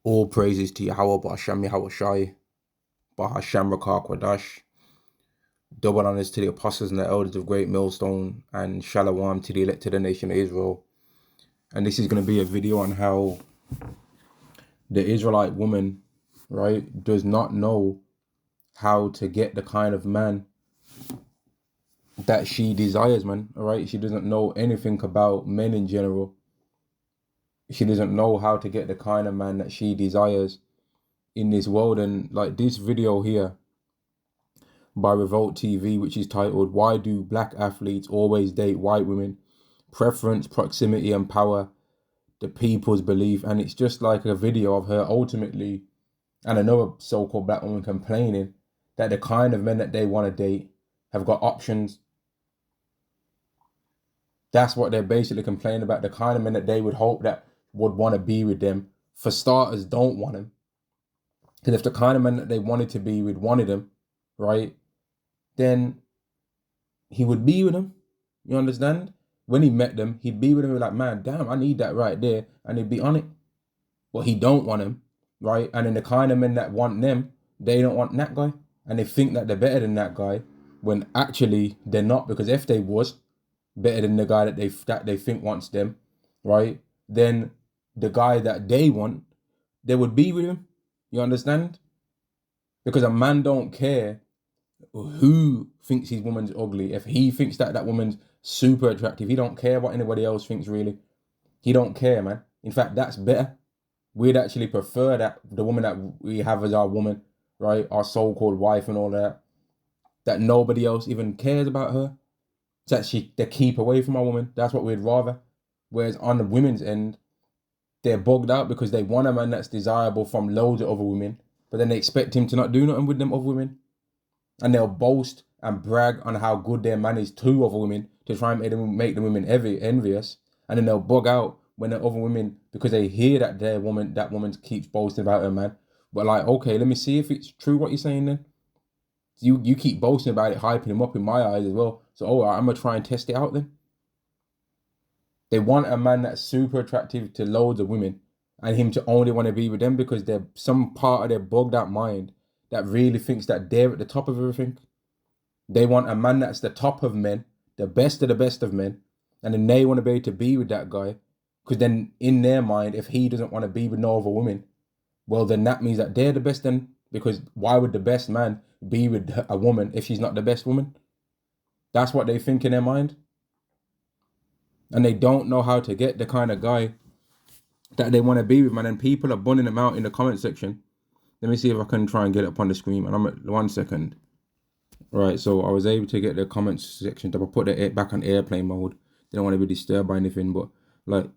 All praises to Yahweh Ba'Hashem Yahweh Shai, Ba'Hashem Rakah Kwadash. Double honors to the apostles and the elders of Great Millstone, and Shalom to the elected nation of Israel. And this is going to be a video on how the Israelite woman, right, does not know how to get the kind of man that she desires, man. All right, she doesn't know anything about men in general. She doesn't know how to get the kind of man that she desires in this world. And like this video here by Revolt TV, which is titled "Why Do Black Athletes Always Date White Women? Preference, Proximity and Power, the People's Belief." And it's just like a video of her ultimately and another so-called black woman complaining that the kind of men that they want to date have got options. That's what they're basically complaining about. The kind of men that they would hope that would want to be with them, for starters, don't want them. Because if the kind of men that they wanted to be with wanted them, right, then he would be with them. You understand? When he met them, he'd be with them like, man, damn, I need that right there. And he'd be on it. But he don't want him, right? And then the kind of men that want them, they don't want that guy. And they think that they're better than that guy, when actually they're not. Because if they was better than the guy that they think wants them, right, then the guy that they want, they would be with him. You understand? Because a man don't care who thinks his woman's ugly. If he thinks that woman's super attractive, he don't care what anybody else thinks, really. He don't care, man. In fact, that's better. We'd actually prefer that the woman that we have as our woman, right, our so-called wife and all that nobody else even cares about her. So that they keep away from our woman. That's what we'd rather. Whereas on the women's end, they're bugged out because they want a man that's desirable from loads of other women, but then they expect him to not do nothing with them other women. And they'll boast and brag on how good their man is to other women to try and make the women envious. And then they'll bug out when the other women, because they hear that that woman keeps boasting about her man. But like, okay, let me see if it's true what you're saying then. You keep boasting about it, hyping him up in my eyes as well. So, I'm going to try and test it out then. They want a man that's super attractive to loads of women and him to only want to be with them because they're some part of their bugged out mind that really thinks that they're at the top of everything. They want a man that's the top of men, the best of men, and then they want to be able to be with that guy, because then in their mind, if he doesn't want to be with no other woman, well, then that means that they're the best then, because why would the best man be with a woman if she's not the best woman? That's what they think in their mind. And they don't know how to get the kind of guy that they want to be with, man. And people are bunning them out in the comment section. Let me see if I can try and get it up on the screen. And I'm at 1 second. Right, so I was able to get the comments section up. I put it back on airplane mode. Didn't want to be disturbed by anything, but like,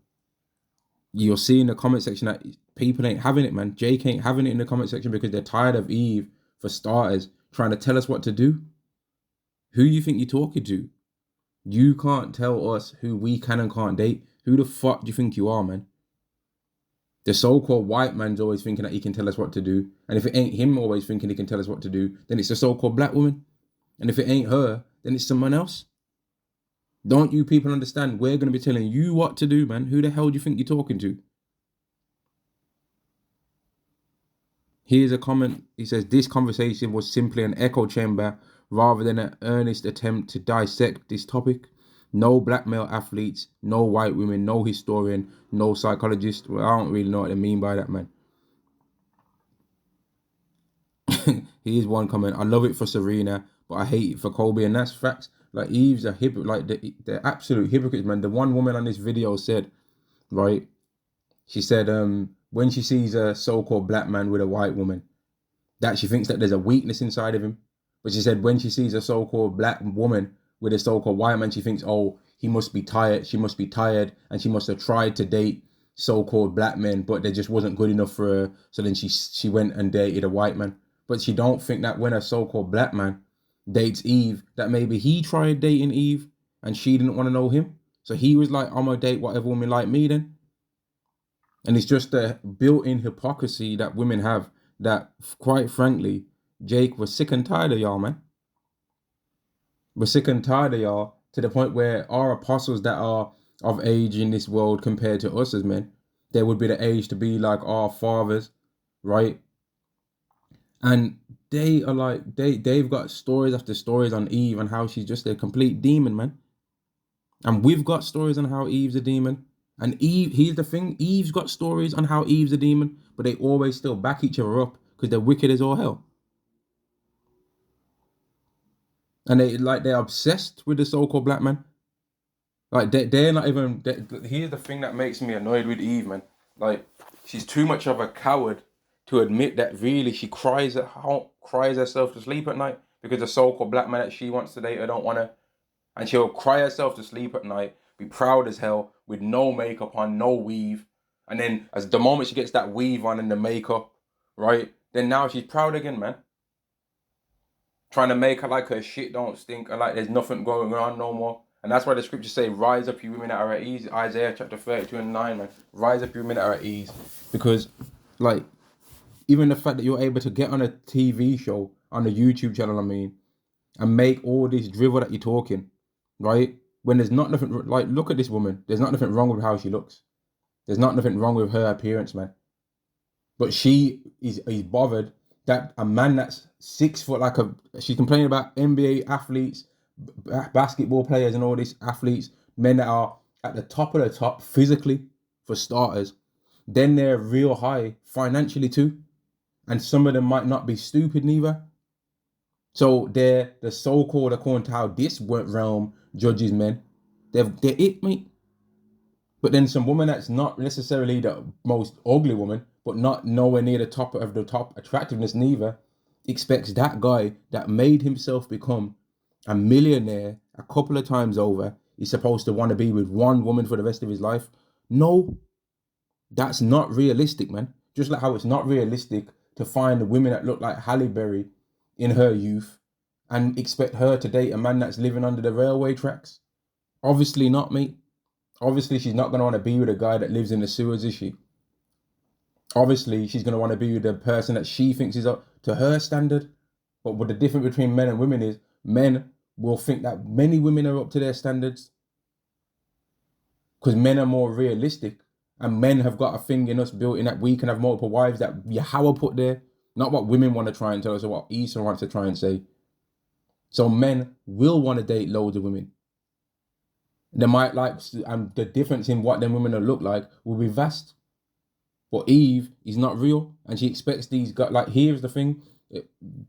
you'll see in the comment section that people ain't having it, man. Jake ain't having it in the comment section because they're tired of Eve, for starters, trying to tell us what to do. Who you think you're talking to? You can't tell us who we can and can't date. Who the fuck do you think you are, man? The so-called white man's always thinking that he can tell us what to do. And if it ain't him always thinking he can tell us what to do, then it's the so-called black woman. And if it ain't her, then it's someone else. Don't you people understand? We're going to be telling you what to do, man. Who the hell do you think you're talking to? Here's a comment. He says, this conversation was simply an echo chamber rather than an earnest attempt to dissect this topic. No black male athletes, no white women, no historian, no psychologist. Well, I don't really know what they mean by that, man. Here's one comment. I love it for Serena, but I hate it for Kobe. And that's facts. Like, Eve's a hypocrite, like the absolute hypocrite, man. The one woman on this video said, right, she said, when she sees a so-called black man with a white woman, that she thinks that there's a weakness inside of him. But she said when she sees a so-called black woman with a so-called white man, she thinks, oh, he must be tired. She must be tired. And she must have tried to date so-called black men, but they just wasn't good enough for her. So then she went and dated a white man. But she don't think that when a so-called black man dates Eve, that maybe he tried dating Eve and she didn't want to know him. So he was like, I'm going to date whatever woman like me then. And it's just the built-in hypocrisy that women have that, quite frankly, Jake was sick and tired of y'all, man. We're sick and tired of y'all, to the point where our apostles that are of age in this world compared to us as men, they would be the age to be like our fathers, right? And they are like they've got stories after stories on Eve and how she's just a complete demon, man. And we've got stories on how Eve's a demon. And Eve, here's the thing, Eve's got stories on how Eve's a demon, but they always still back each other up because they're wicked as all hell. And they're obsessed with the so-called black man. Like they're not even. Here's the thing that makes me annoyed with Eve, man. Like she's too much of a coward to admit that really she cries herself to sleep at night because the so-called black man that she wants to date her don't want to, and she'll cry herself to sleep at night, be proud as hell with no makeup on, no weave, and then as the moment she gets that weave on and the makeup, right? Then now she's proud again, man. Trying to make her like her shit don't stink and like there's nothing going on no more. And that's why the scriptures say, rise up, you women that are at ease. Isaiah chapter 32 and 9, man. Rise up, you women that are at ease. Because, like, even the fact that you're able to get on a TV show, on a YouTube channel, I mean, and make all this drivel that you're talking, right? When there's not nothing, like, look at this woman. There's not nothing wrong with how she looks. There's not nothing wrong with her appearance, man. But she is bothered that a man that's 6 foot, she's complaining about NBA athletes, basketball players, and all these athletes, men that are at the top of the top physically, for starters. Then they're real high financially too, and some of them might not be stupid neither. So they're the so-called, according to how this realm judges men, they're it, mate. But then some woman that's not necessarily the most ugly woman, but not nowhere near the top of the top attractiveness neither, expects that guy that made himself become a millionaire a couple of times over is supposed to want to be with one woman for the rest of his life. No, that's not realistic, man. Just like how it's not realistic to find the women that look like Halle Berry in her youth and expect her to date a man that's living under the railway tracks. Obviously not, mate. Obviously, she's not going to want to be with a guy that lives in the sewers, is she? Obviously, she's going to want to be with the person that she thinks is up to her standard. But what the difference between men and women is, men will think that many women are up to their standards because men are more realistic, and men have got a thing in us built in that we can have multiple wives that Yahweh put there, not what women want to try and tell us or what Esau wants to try and say. So men will want to date loads of women. They might like, and the difference in what them women will look like will be vast. But Eve is not real, and she expects these guys. Like, here's the thing: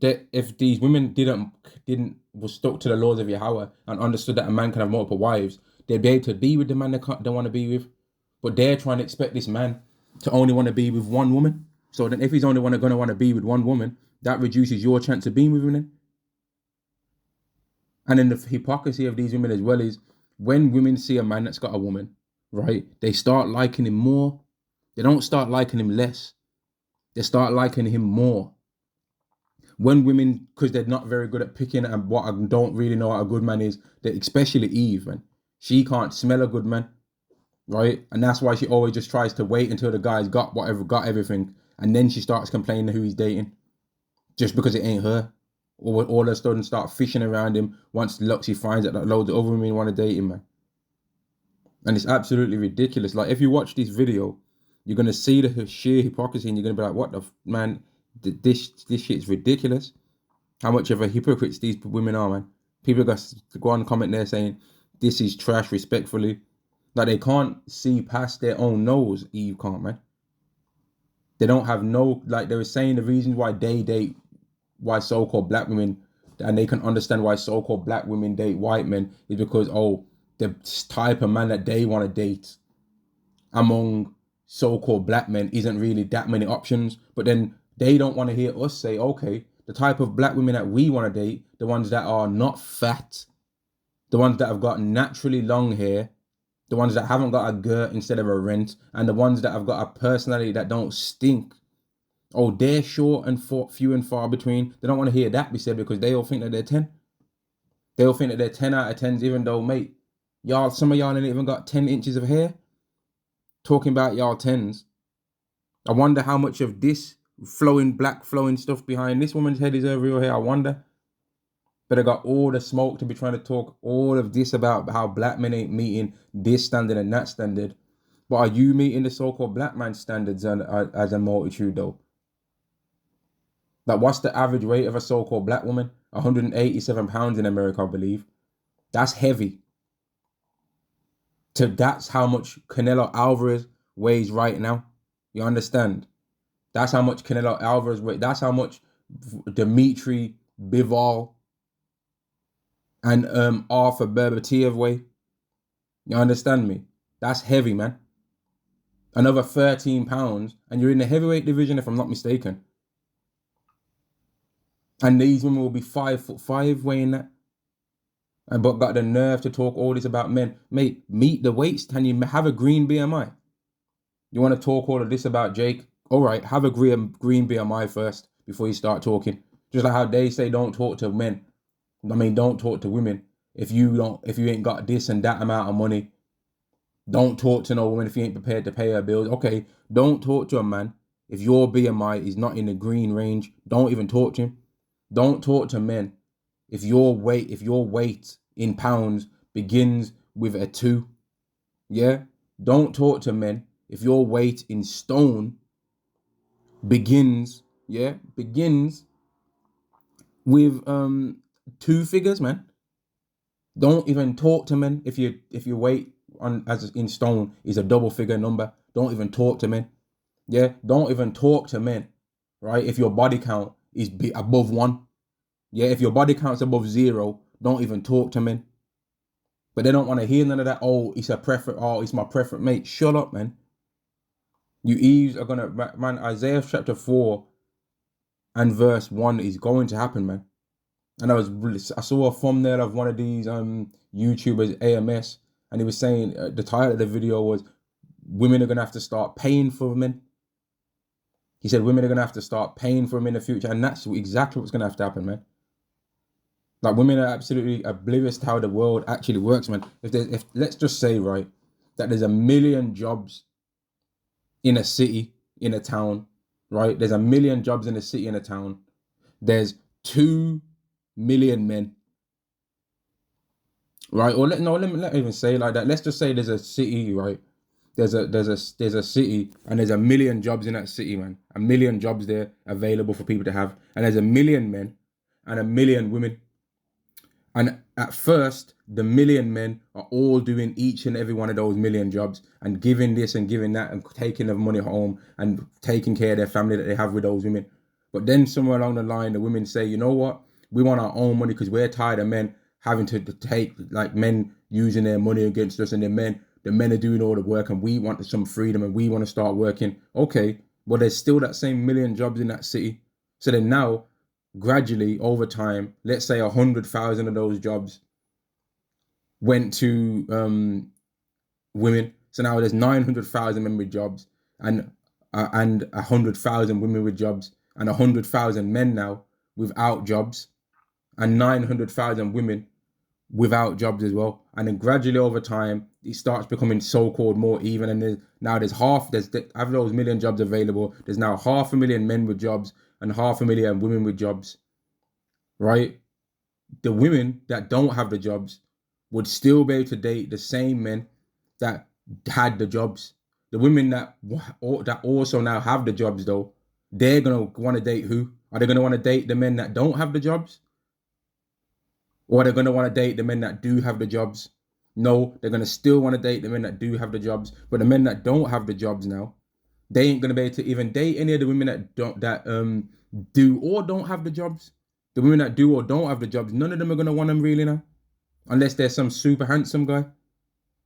that if these women was stuck to the laws of Yahweh and understood that a man can have multiple wives, they'd be able to be with the man they want to be with. But they're trying to expect this man to only want to be with one woman. So then, if he's only going to want to be with one woman, that reduces your chance of being with him. And then the hypocrisy of these women as well is when women see a man that's got a woman, right? They start liking him more. They don't start liking him less. They start liking him more. When women, because they're not very good at picking and what I don't really know what a good man is, that especially Eve, man, she can't smell a good man, right? And that's why she always just tries to wait until the guy's got everything, and then she starts complaining who he's dating, just because it ain't her. Or all of a sudden start fishing around him once she finds out that loads of other women want to date him, man. And it's absolutely ridiculous. Like, if you watch this video, you're going to see the sheer hypocrisy and you're going to be like, what the man, this shit is ridiculous. How much of a hypocrites these women are, man. People got to go on comment there saying, this is trash, respectfully. Like, they can't see past their own nose. Eve can't, man. They don't have no, like they were saying the reasons why they date, why so-called black women, and they can understand why so-called black women date white men is because, the type of man that they want to date among so-called black men isn't really that many options. But then they don't want to hear us say, okay, the type of black women that we want to date, the ones that are not fat, the ones that have got naturally long hair, the ones that haven't got a girt instead of a rent, and the ones that have got a personality that don't stink. Oh, they're short and few and far between. They don't want to hear that be said because they all think that they're 10. They all think that they're 10 out of 10s, even though, mate, some of y'all ain't even got 10 inches of hair. Talking about y'all 10s. I wonder how much of this black flowing stuff behind this woman's head is her real hair. I wonder. But I got all the smoke to be trying to talk all of this about how black men ain't meeting this standard and that standard. But are you meeting the so-called black man standards as a multitude, though? Like, what's the average weight of a so-called black woman? 187 pounds in America, I believe. That's heavy. That's how much Canelo Alvarez weighs right now. You understand? That's how much Canelo Alvarez weighs. That's how much Dimitri Bivol and Arthur Berbatiev weigh. You understand me? That's heavy, man. Another 13 pounds, and you're in the heavyweight division, if I'm not mistaken. And these women will be 5'5" weighing that. And but got the nerve to talk all this about men. Mate, meet the weights. Can you have a green BMI? You want to talk all of this about Jake? All right, have a green BMI first before you start talking. Just like how they say don't talk to men. I mean, don't talk to women. If you ain't got this and that amount of money, don't talk to no woman if you ain't prepared to pay her bills. Okay, don't talk to a man if your BMI is not in the green range. Don't even talk to him. Don't talk to men if your weight in pounds begins with a 2. Yeah? Don't talk to men if your weight in stone begins with 2 figures, man. Don't even talk to men if your weight on as in stone is a double figure number. Don't even talk to men. Yeah? Don't even talk to men, right? If your body count is above 1. Yeah, if your body count's above 0, don't even talk to men. But they don't want to hear none of that. Oh, it's a preference. Oh, it's my preference. Mate, shut up, man. You Eves are gonna, man, Isaiah chapter 4 and verse 1 is going to happen, man. And I saw a thumbnail of one of these YouTubers, AMS, and he was saying the title of the video was women are gonna have to start paying for men. He said women are gonna have to start paying for them in the future, and that's exactly what's gonna have to happen, man. Like, women are absolutely oblivious to how the world actually works, man. If let's just say, right, that there's 1 million jobs in a city, in a town, right? There's 1 million jobs in a city, in a town. There's 2 million men, right? Or let me even say it like that. Let's just say there's a city, right? There's a city, and there's 1 million jobs in that city, man. 1 million jobs there available for people to have, and there's 1 million men and 1 million women. And at first, the 1 million men are all doing each and every one of those 1 million jobs and giving this and giving that and taking the money home and taking care of their family that they have with those women. But then somewhere along the line, the women say, you know what? We want our own money because we're tired of men having to take, like, men using their money against us, and the men are doing all the work, and we want some freedom and we want to start working. Okay, well, there's still that same 1 million jobs in that city. So then now, gradually over time, let's say 100,000 of those jobs went to women. So now there's 900,000 men with jobs, and 100,000 women with jobs, and 100,000 men now without jobs, and 900,000 women without jobs as well. And then gradually over time, it starts becoming so-called more even. And there's out of those 1 million jobs available, there's now 500,000 men with jobs and 500,000 women with jobs, right? The women that don't have the jobs would still be able to date the same men that had the jobs. The women that also now have the jobs, though, they're going to want to date who? Are they going to want to date the men that don't have the jobs? Or are they going to want to date the men that do have the jobs? No, they're going to still want to date the men that do have the jobs. But the men that don't have the jobs now, they ain't going to be able to even date any of the women that do or don't have the jobs. The women that do or don't have the jobs, none of them are going to want them really now. Unless there's some super handsome guy.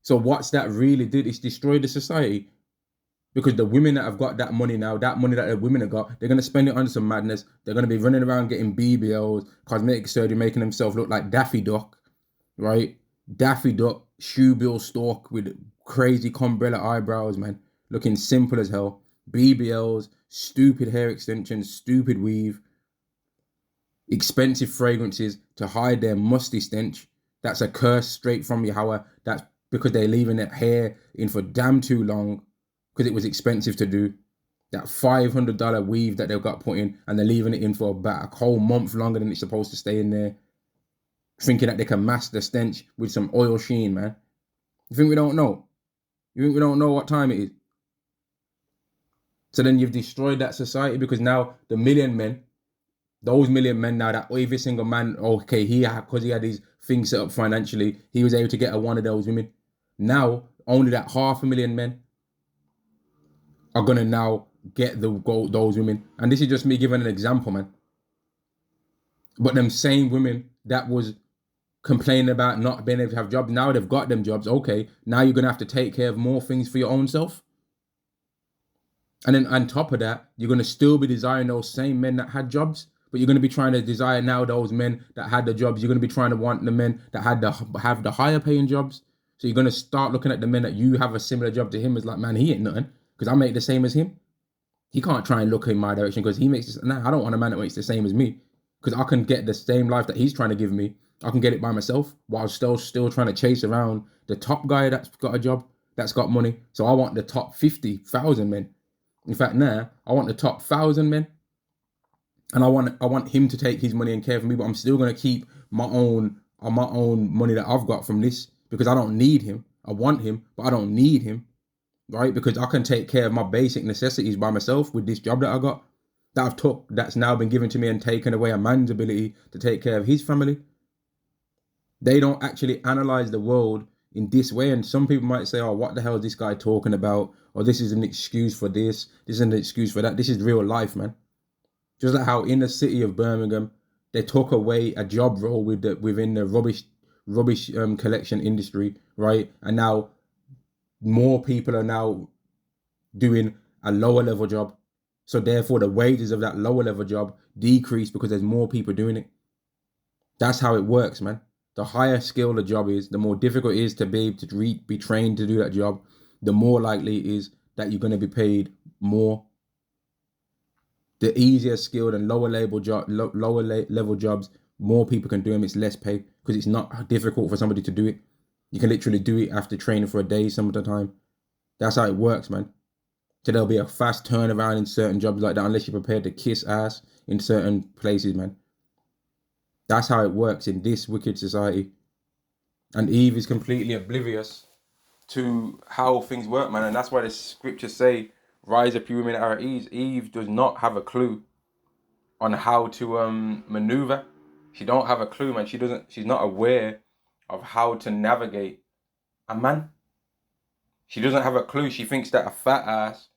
So what's that really did is destroy the society. Because the women that have got that money now, that money that the women have got, they're going to spend it on some madness. They're going to be running around getting BBLs, cosmetic surgery, making themselves look like Daffy Duck, right? Daffy Duck, shoebill stalk with crazy Cumbrella eyebrows, man. Looking simple as hell. BBLs, stupid hair extensions, stupid weave. Expensive fragrances to hide their musty stench. That's a curse straight from Yahweh. That's because they're leaving their hair in for damn too long because it was expensive to do. That $500 weave that they've got put in, and they're leaving it in for about a whole month longer than it's supposed to stay in there, thinking that they can mask the stench with some oil sheen, man. You think we don't know? You think we don't know what time it is? So then you've destroyed that society because now the 1 million men Those million men now, that every single man, okay, because he had these things set up financially, he was able to get one of those women. Now, only that 500,000 men are gonna now get those women. And this is just me giving an example, man. But them same women that was complaining about not being able to have jobs, now they've got them jobs. Okay, now you're gonna have to take care of more things for your own self. And then on top of that, you're gonna still be desiring those same men that had jobs, but you're gonna be trying to desire now those men that had the jobs. You're gonna be trying to want the men that have the higher paying jobs. So you're gonna start looking at the men that you have a similar job to him as like, man, he ain't nothing because I make the same as him. He can't try and look in my direction because he makes this. Nah, I don't want a man that makes the same as me because I can get the same life that he's trying to give me. I can get it by myself while still trying to chase around the top guy that's got a job, that's got money. So I want the top 50,000 men. In fact, now I want the top 1,000 men, and I want him to take his money and care for me. But I'm still gonna keep my own money that I've got from this because I don't need him. I want him, but I don't need him, right? Because I can take care of my basic necessities by myself with this job that I got, that's now been given to me and taken away a man's ability to take care of his family. They don't actually analyze the world in this way. And some people might say, oh, what the hell is this guy talking about? Or this is an excuse for this. This is an excuse for that. This is real life, man. Just like how in the city of Birmingham, they took away a job role within the rubbish collection industry, right? And now more people are now doing a lower level job. So therefore the wages of that lower level job decrease because there's more people doing it. That's how it works, man. The higher skill the job is, the more difficult it is to be able to be trained to do that job, the more likely it is that you're going to be paid more. The easier skilled and lower level jobs, more people can do them. It's less pay because it's not difficult for somebody to do it. You can literally do it after training for a day some of the time. That's how it works, man. So there'll be a fast turnaround in certain jobs like that unless you're prepared to kiss ass in certain places, man. That's how it works in this wicked society. And Eve is completely oblivious to how things work, man. And that's why the scriptures say, rise up, you women that are at ease. Eve does not have a clue on how to maneuver. She don't have a clue, man. She's not aware of how to navigate a man. She doesn't have a clue. She thinks that a fat ass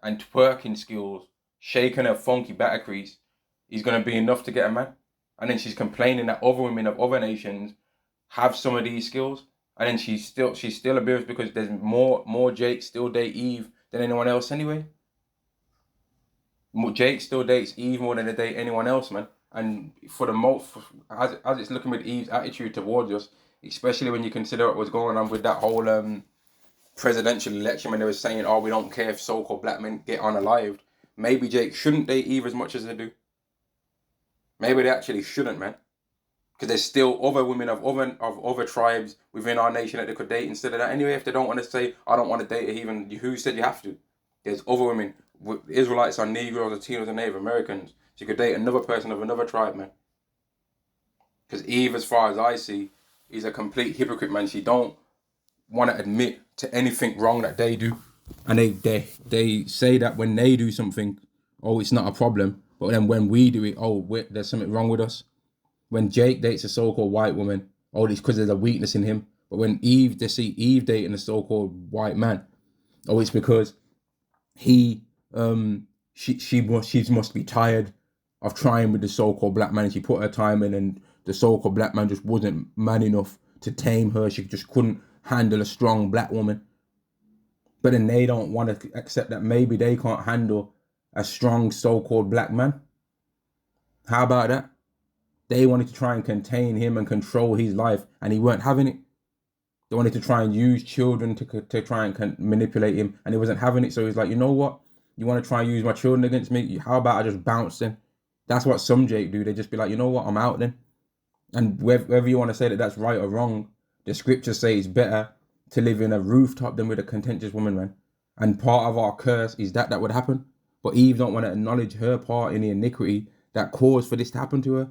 and twerking skills, shaking her funky batter crease, is going to be enough to get a man. And then she's complaining that other women of other nations have some of these skills. And then she's still oblivious because there's more Jake still date Eve than anyone else anyway. Jake still dates Eve more than they date anyone else, man. And for the most, as it's looking with Eve's attitude towards us, especially when you consider what was going on with that whole presidential election when they were saying, oh, we don't care if so-called black men get unalived. Maybe Jake shouldn't date Eve as much as they do. Maybe they actually shouldn't, man. Because there's still other women of other tribes within our nation that they could date instead of that. Anyway, if they don't want to say, I don't want to date even, who said you have to? There's other women. Israelites are Negroes, Latinos, and Native Americans. So you could date another person of another tribe, man. Because Eve, as far as I see, is a complete hypocrite, man. She don't want to admit to anything wrong that they do. And they say that when they do something, oh, it's not a problem. But then when we do it, oh, there's something wrong with us. When Jake dates a so-called white woman, oh, it's because there's a weakness in him. But when they see Eve dating a so-called white man, oh, it's because she must be tired of trying with the so-called black man. And she put her time in, and the so-called black man just wasn't man enough to tame her. She just couldn't handle a strong black woman. But then they don't want to accept that maybe they can't handle a strong so-called black man. How about that? They wanted to try and contain him and control his life, and he weren't having it. They wanted to try and use children to try and manipulate him, and he wasn't having it. So he's like, you know what? You want to try and use my children against me? How about I just bounce then? That's what some Jake do. They just be like, you know what? I'm out then. And whether you want to say that that's right or wrong, the scriptures say it's better to live in a rooftop than with a contentious woman, man. And part of our curse is that would happen. But Eve don't want to acknowledge her part in the iniquity that caused for this to happen to her.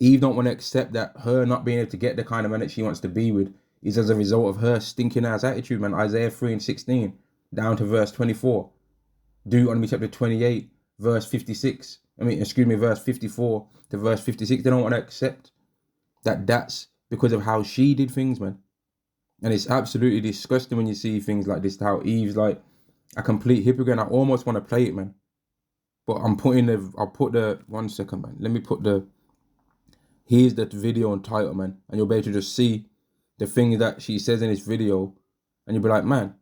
Eve don't want to accept that her not being able to get the kind of man that she wants to be with is as a result of her stinking ass attitude, man. Isaiah 3:16 down to verse 24. Deuteronomy chapter 28 verse 56. Verse 54 to verse 56. They don't want to accept that that's because of how she did things, man. And it's absolutely disgusting when you see things like this, how Eve's like a complete hypocrite. I almost want to play it, man. But I'll put the, 1 second, man. Let me put here's the video and title, man. And you'll be able to just see the things that she says in this video. And you'll be like, man,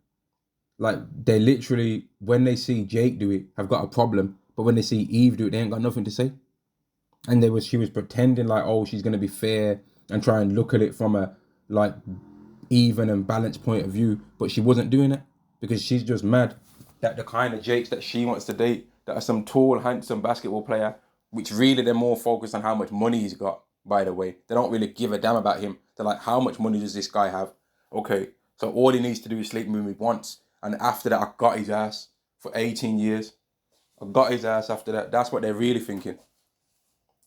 like they literally, when they see Jake do it, have got a problem. But when they see Eve do it, they ain't got nothing to say. And she was pretending like, oh, she's going to be fair and try and look at it from a like even and balanced point of view. But she wasn't doing it because she's just mad that the kind of Jakes that she wants to date, that are some tall, handsome basketball player, which really they're more focused on how much money he's got, by the way. They don't really give a damn about him. They're like, how much money does this guy have? Okay, so all he needs to do is sleep with me once. And after that, I got his ass for 18 years. I got his ass after that. That's what they're really thinking.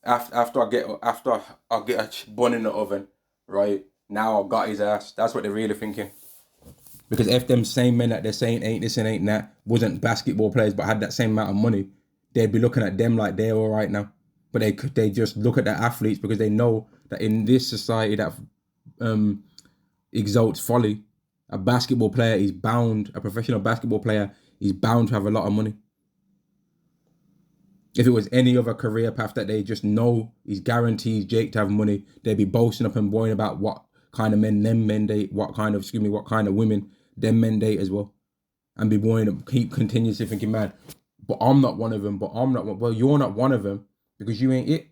After I get a bun in the oven, right? Now I got his ass. That's what they're really thinking. Because if them same men that they're saying ain't this and ain't that wasn't basketball players but had that same amount of money, they'd be looking at them like they're all right now. But they just look at the athletes because they know that in this society that exalts folly, a professional basketball player is bound to have a lot of money. If it was any other career path that they just know is guaranteed Jake to have money, they'd be boasting up and worrying about what kind of men them men date, what kind of women them men date as well. And be worrying to keep continuously thinking, man, but I'm not one of them, well, you're not one of them because you ain't it.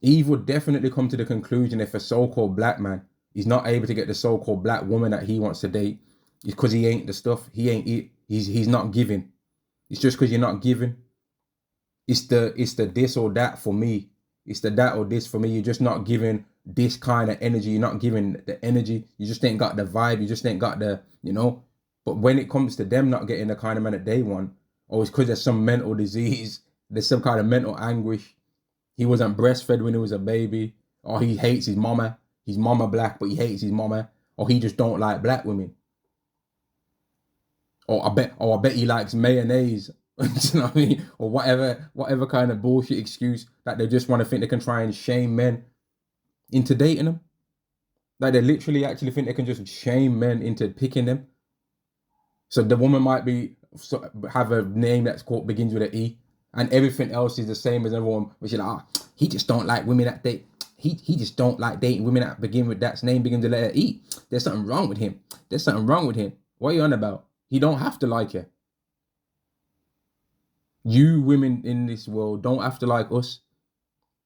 Eve would definitely come to the conclusion if a so-called black man is not able to get the so-called black woman that he wants to date, it's because he ain't the stuff, he ain't it, he's not giving. It's just because you're not giving. It's the this or that for me. It's the that or this for me. You're just not giving this kind of energy. You're not giving the energy. You just ain't got the vibe. You just ain't got the, But when it comes to them not getting the kind of man that they want, or it's because there's some mental disease, there's some kind of mental anguish. He wasn't breastfed when he was a baby, or he hates his mama. His mama black, but he hates his mama, or he just don't like black women. Or I bet he likes mayonnaise. You know what I mean? Or whatever kind of bullshit excuse that they just want to think they can try and shame men into dating them. Like they literally actually think they can just shame men into picking them. So the woman might have a name that's begins with an E, and everything else is the same as everyone. Which is like, he just don't like women that date. He just don't like dating women that begin with that name begins with the letter E. There's something wrong with him. What are you on about? He don't have to like you. You women in this world don't have to like us,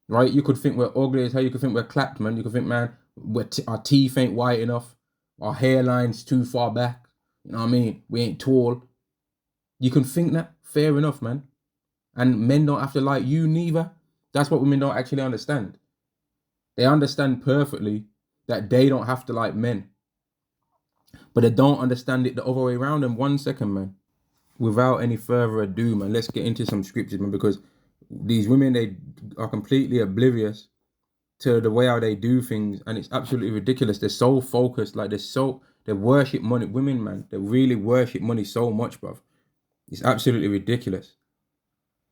right? You could think we're ugly as hell. You could think we're clapped, man. You could think, man, our teeth ain't white enough. Our hairline's too far back. You know what I mean? We ain't tall. You can think that. Fair enough, man. And men don't have to like you neither. That's what women don't actually understand. They understand perfectly that they don't have to like men. But they don't understand it the other way around. And 1 second, man. Without any further ado, man, let's get into some scriptures, man, because these women, they are completely oblivious to the way how they do things, and it's absolutely ridiculous. They're so focused, like they worship money. Women, man, they really worship money so much, bruv. It's absolutely ridiculous.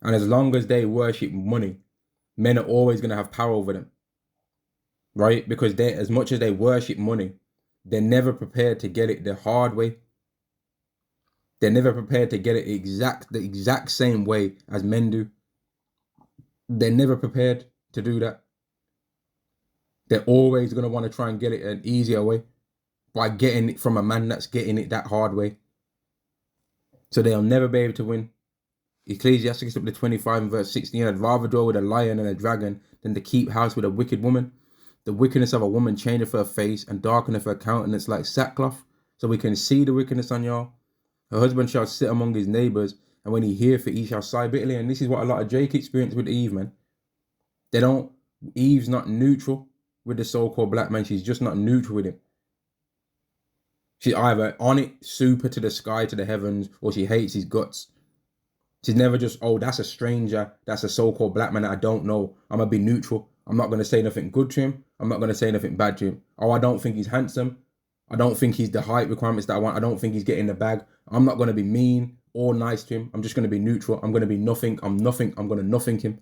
And as long as they worship money, men are always going to have power over them, right? Because as much as they worship money, they're never prepared to get it the hard way. They're never prepared to get it the exact same way as men do. They're never prepared to do that. They're always going to want to try and get it an easier way by getting it from a man that's getting it that hard way. So they'll never be able to win. Ecclesiastes chapter 25 and verse 16, I'd rather dwell with a lion and a dragon than to keep house with a wicked woman. The wickedness of a woman changeth her face and darkeneth her countenance like sackcloth. So we can see the wickedness on y'all. Her husband shall sit among his neighbors, and when he heareth it, he shall sigh bitterly. And this is what a lot of Jake experienced with Eve, man. Eve's not neutral with the so-called black man. She's just not neutral with him. She's either on it, super to the sky, to the heavens, or she hates his guts. She's never just, oh, that's a stranger. That's a so-called black man that I don't know. I'm going to be neutral. I'm not going to say nothing good to him. I'm not going to say nothing bad to him. Oh, I don't think he's handsome. I don't think he's the height requirements that I want. I don't think he's getting the bag. I'm not going to be mean all nice to him. I'm just going to be neutral. I'm going to be nothing. I'm nothing. I'm going to nothing him.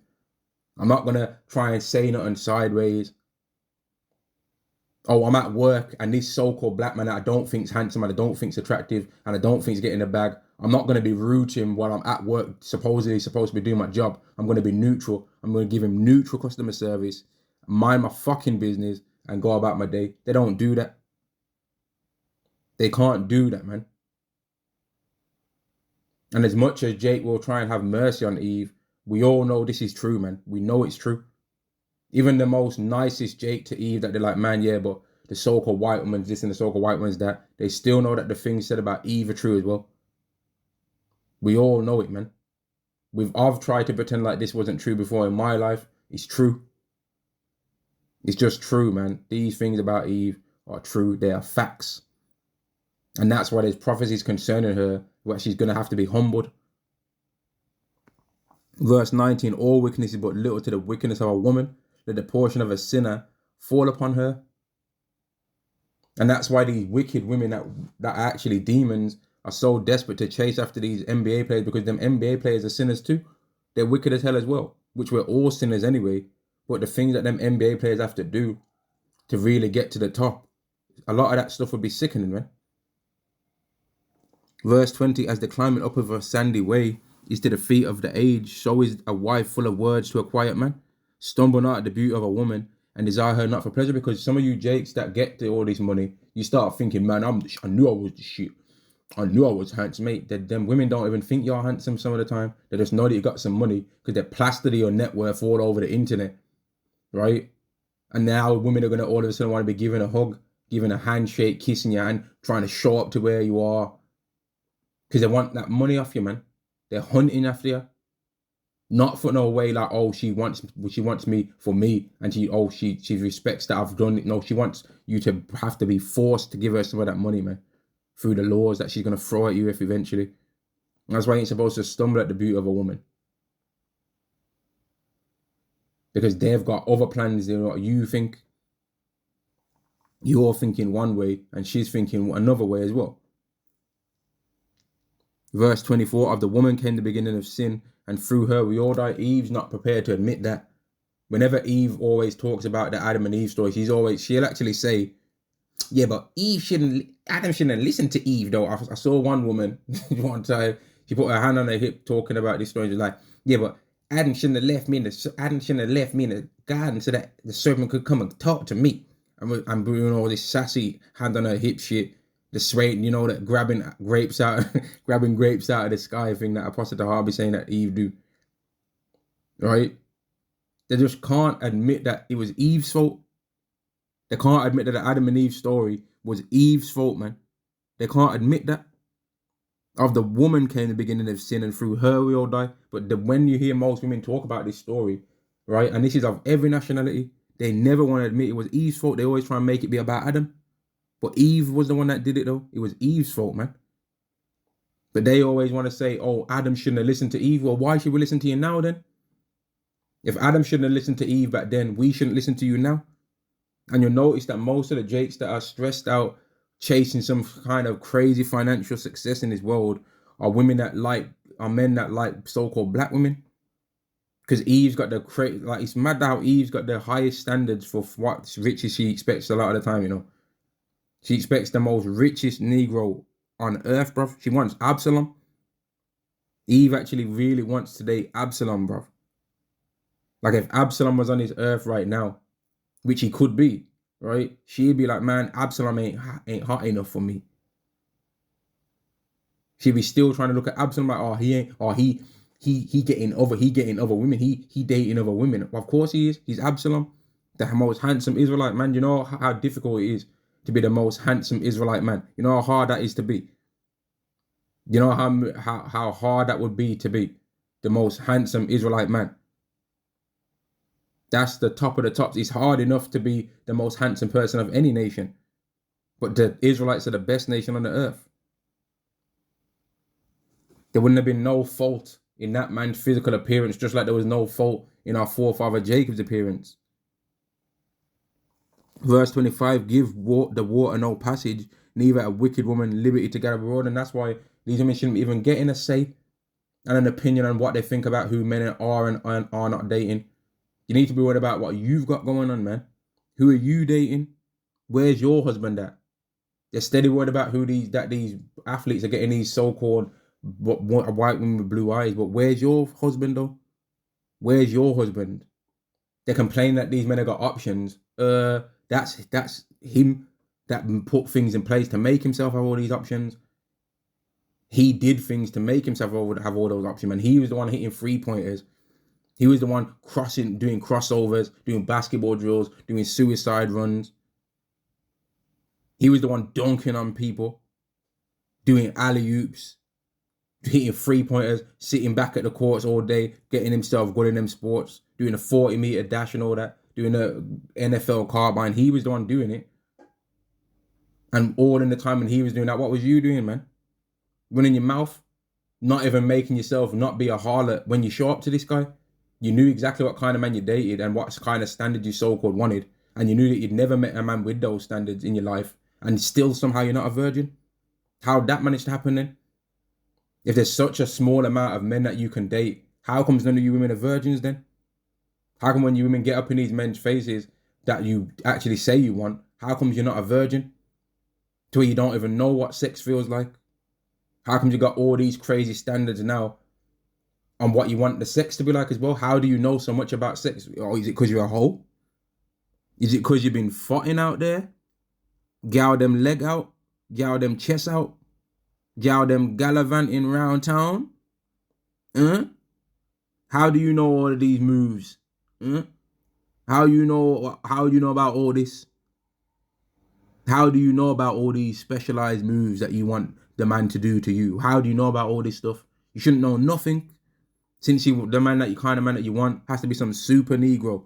I'm not going to try and say nothing sideways. Oh, I'm at work and this so-called black man that I don't think's handsome and I don't think's attractive and I don't think's getting the bag, I'm not going to be rude to him while I'm at work, supposedly supposed to be doing my job. I'm going to be neutral. I'm going to give him neutral customer service, mind my fucking business and go about my day. They don't do that. They can't do that, man. And as much as Jake will try and have mercy on Eve, we all know this is true, man. We know it's true. Even the most nicest Jake to Eve that they're like, man, yeah, but the so-called white woman's this and the so-called white woman's that, they still know that the things said about Eve are true as well. We all know it, man. I've tried to pretend like this wasn't true before in my life. It's true. It's just true, man. These things about Eve are true. They are facts. And that's why there's prophecies concerning her where she's going to have to be humbled. Verse 19, all wickedness is but little to the wickedness of a woman. Let the portion of a sinner fall upon her. And that's why these wicked women that are actually demons are so desperate to chase after these NBA players, because them NBA players are sinners too. They're wicked as hell as well, which we're all sinners anyway. But the things that them NBA players have to do to really get to the top, a lot of that stuff would be sickening, man. Verse 20, as the climbing up of a sandy way is to the feet of the aged, so is a wife full of words to a quiet man. Stumble not at the beauty of a woman and desire her not for pleasure. Because some of you Jakes that get to all this money, you start thinking, man, I knew I was the shit. I knew I was handsome, mate. Them women don't even think you're handsome some of the time. They just know that you got some money because they're plastered your net worth all over the internet, right? And now women are going to all of a sudden want to be giving a hug, giving a handshake, kissing your hand, trying to show up to where you are because they want that money off you, man. They're hunting after you. Not for no way like, oh, she wants me for me, and she respects that I've done it. No, she wants you to have to be forced to give her some of that money, man, through the laws that she's gonna throw at you if eventually. And that's why you ain't supposed to stumble at the beauty of a woman, because they've got other plans than what you think. You're thinking one way, and she's thinking another way as well. Verse 24, of the woman came the beginning of sin, and through her we all die. Eve's not prepared to admit that. Whenever Eve always talks about the Adam and Eve story, she'll actually say, yeah, but Adam shouldn't listen to Eve though. I saw one woman one time, she put her hand on her hip talking about this story. She's like, yeah, but Adam shouldn't have left me in the garden so that the serpent could come and talk to me. I'm doing all this sassy hand on her hip shit. The straight, you know, that grabbing grapes out of the sky thing that Apostle Harvey saying that Eve do. Right? They just can't admit that it was Eve's fault. They can't admit that the Adam and Eve story was Eve's fault, man. They can't admit that. Of the woman came the beginning of sin, and through her we all die. But when you hear most women talk about this story, right, and this is of every nationality, they never want to admit it was Eve's fault. They always try and make it be about Adam. But Eve was the one that did it though. It was Eve's fault, man. But they always want to say, oh, Adam shouldn't have listened to Eve. Well, why should we listen to you now then? If Adam shouldn't have listened to Eve back then, we shouldn't listen to you now. And you'll notice that most of the Jakes that are stressed out, chasing some kind of crazy financial success in this world are men that like so-called black women. Because Eve's got it's mad how Eve's got the highest standards for what riches she expects a lot of the time, you know. She expects the most richest Negro on earth, bruv. She wants Absalom. Eve actually really wants to date Absalom, bruv. Like if Absalom was on this earth right now, which he could be, right? She'd be like, man, Absalom ain't hot enough for me. She'd be still trying to look at Absalom like, he getting other women. He dating other women. Well, of course he is. He's Absalom, the most handsome Israelite man. You know how difficult it is to be the most handsome Israelite man. You know how hard that is to be. You know how hard that would be to be the most handsome Israelite man. That's the top of the tops. It's hard enough to be the most handsome person of any nation. But the Israelites are the best nation on the earth. There wouldn't have been no fault in that man's physical appearance, just like there was no fault in our forefather Jacob's appearance. Verse 25, give the water no passage, neither a wicked woman liberty to get abroad. And that's why these women shouldn't even get in a say and an opinion on what they think about who men are and are not dating. You need to be worried about what you've got going on, man. Who are you dating? Where's your husband at? They're steady worried about these athletes are getting these so-called white women with blue eyes. But where's your husband though? Where's your husband? They complain that these men have got options. That's him that put things in place to make himself have all these options. He did things to make himself have all those options, and he was the one hitting 3-pointers. He was the one doing crossovers, doing basketball drills, doing suicide runs. He was the one dunking on people, doing alley-oops, hitting 3-pointers, sitting back at the courts all day, getting himself good in them sports, doing a 40-meter dash and all that, doing the NFL carbine. He was the one doing it. And all in the time when he was doing that, what was you doing, man? Running your mouth, not even making yourself not be a harlot when you show up to this guy. You knew exactly what kind of man you dated and what kind of standard you so-called wanted. And you knew that you'd never met a man with those standards in your life. And still somehow you're not a virgin. How'd that manage to happen then? If there's such a small amount of men that you can date, how comes none of you women are virgins then? How come when you women get up in these men's faces that you actually say you want, how comes you're not a virgin? To where you don't even know what sex feels like? How come you got all these crazy standards now on what you want the sex to be like as well? How do you know so much about sex? Or is it because you're a hoe? Is it because you've been fighting out there? Gal them leg out? Gal them chest out? Gal them gallivanting round town? How do you know all of these moves? How do you know about all this? How do you know about all these specialized moves that you want the man to do to you? How do you know about all this stuff? You shouldn't know nothing. Since the kind of man that you want has to be some super Negro.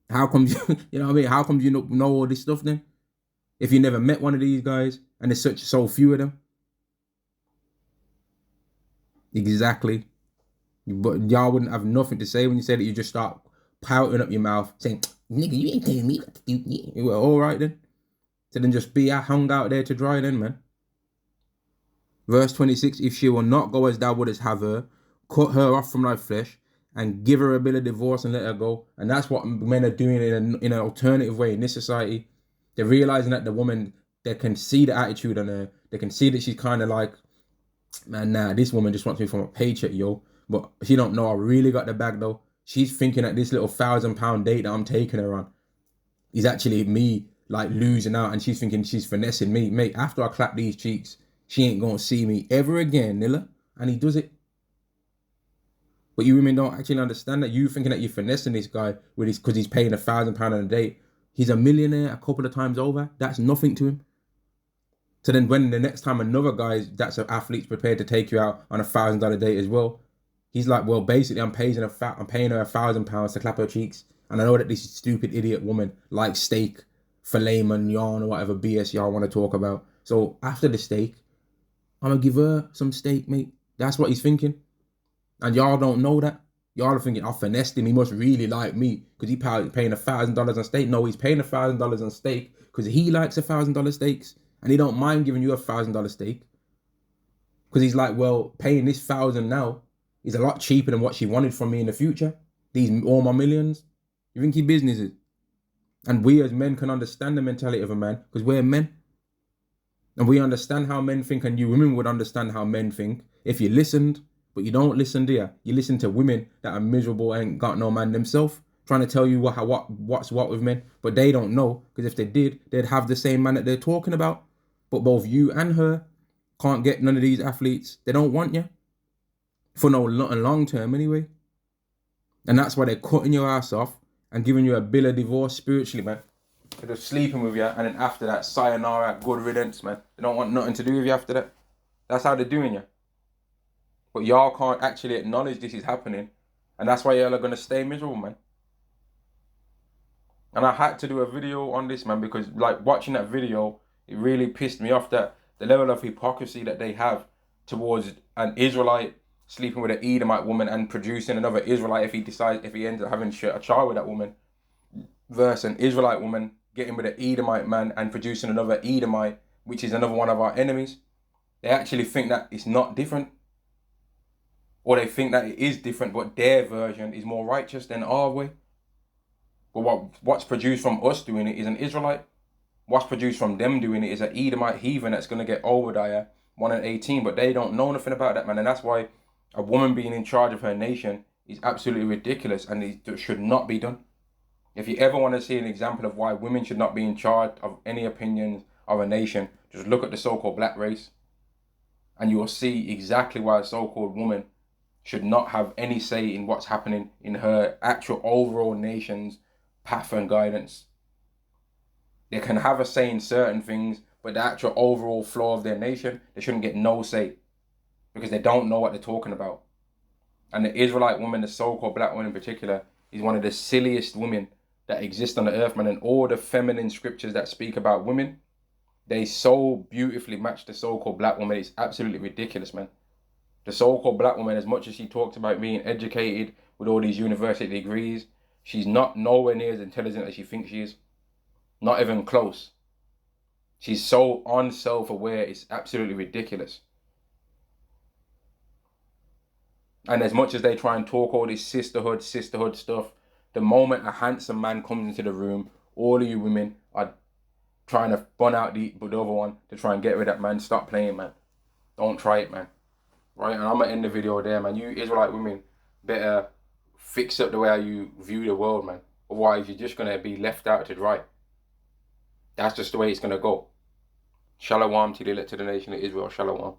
How comes you know what I mean? How comes you know all this stuff then? If you never met one of these guys and there's so few of them. Exactly. But y'all wouldn't have nothing to say when you say that. You just start pouting up your mouth saying, nigga, you ain't telling me what to do. Well, all right then. So then just be hung out there to dry then, man. Verse 26, if she will not go as thou wouldest have her, cut her off from thy flesh and give her a bill of divorce and let her go. And that's what men are doing in an alternative way in this society. They're realizing that the woman, they can see the attitude on her. They can see that she's kind of like, man, nah, this woman just wants me for my paycheck, yo. But she don't know I really got the bag though. She's thinking that this little £1,000 date that I'm taking her on is actually me like losing out, and she's thinking she's finessing me. Mate, after I clap these cheeks, she ain't gonna see me ever again, Nilla. And he does it. But you women don't actually understand that. You thinking that you're finessing this guy with his because he's paying £1,000 on a date. He's a millionaire a couple of times over. That's nothing to him. So then when the next time another guy that's an athlete's prepared to take you out on $1,000 date as well, he's like, well, basically I'm paying her £1,000 to clap her cheeks. And I know that this stupid idiot woman likes steak, filet mignon or whatever BS y'all want to talk about. So after the steak, I'm going to give her some steak, mate. That's what he's thinking. And y'all don't know that. Y'all are thinking, I finessed him. He must really like me because he's paying $1,000 on steak. No, he's paying $1,000 on steak because he likes $1,000 steaks. And he don't mind giving you $1,000 steak. Because he's like, well, paying this $1,000 now is a lot cheaper than what she wanted from me in the future. All my millions. You think he business is? And we as men can understand the mentality of a man because we're men. And we understand how men think, and you women would understand how men think if you listened. But you don't listen, do you? You listen to women that are miserable and ain't got no man themselves, trying to tell you what's what with men. But they don't know, because if they did, they'd have the same man that they're talking about. But both you and her can't get none of these athletes. They don't want you. For no long term anyway. And that's why they're cutting your ass off and giving you a bill of divorce spiritually, man. They're just sleeping with you, and then after that, sayonara, good riddance, man. They don't want nothing to do with you after that. That's how they're doing you. But y'all can't actually acknowledge this is happening. And that's why y'all are going to stay miserable, man. And I had to do a video on this, man, because like watching that video, it really pissed me off that the level of hypocrisy that they have towards an Israelite sleeping with an Edomite woman and producing another Israelite if he ends up having a child with that woman, versus an Israelite woman getting with an Edomite man and producing another Edomite which is another one of our enemies, they actually think that it's not different. Or they think that it is different, but their version is more righteous than our way. But what's produced from us doing it is an Israelite. What's produced from them doing it is an Edomite heathen that's going to get Obadiah 1:18. But they don't know nothing about that, man. And that's why a woman being in charge of her nation is absolutely ridiculous, and it should not be done. If you ever want to see an example of why women should not be in charge of any opinions of a nation, just look at the so-called black race, and you will see exactly why a so-called woman should not have any say in what's happening in her actual overall nation's path and guidance. They can have a say in certain things, but the actual overall flow of their nation, they shouldn't get no say, because they don't know what they're talking about. And the Israelite woman, the so-called black woman in particular, is one of the silliest women that exist on the earth, man. And all the feminine scriptures that speak about women, they so beautifully match the so-called black woman. It's absolutely ridiculous, man. The so-called black woman, as much as she talks about being educated with all these university degrees, she's not nowhere near as intelligent as she thinks she is. Not even close. She's so unself-aware, it's absolutely ridiculous. And as much as they try and talk all this sisterhood stuff, the moment a handsome man comes into the room, all of you women are trying to bun out the other one to try and get rid of that man. Stop playing, man. Don't try it, man. Right? And I'm going to end the video there, man. You Israelite women better fix up the way you view the world, man. Otherwise, you're just going to be left out to dry. That's just the way it's going to go. Shalom to the nation of Israel. Shalom.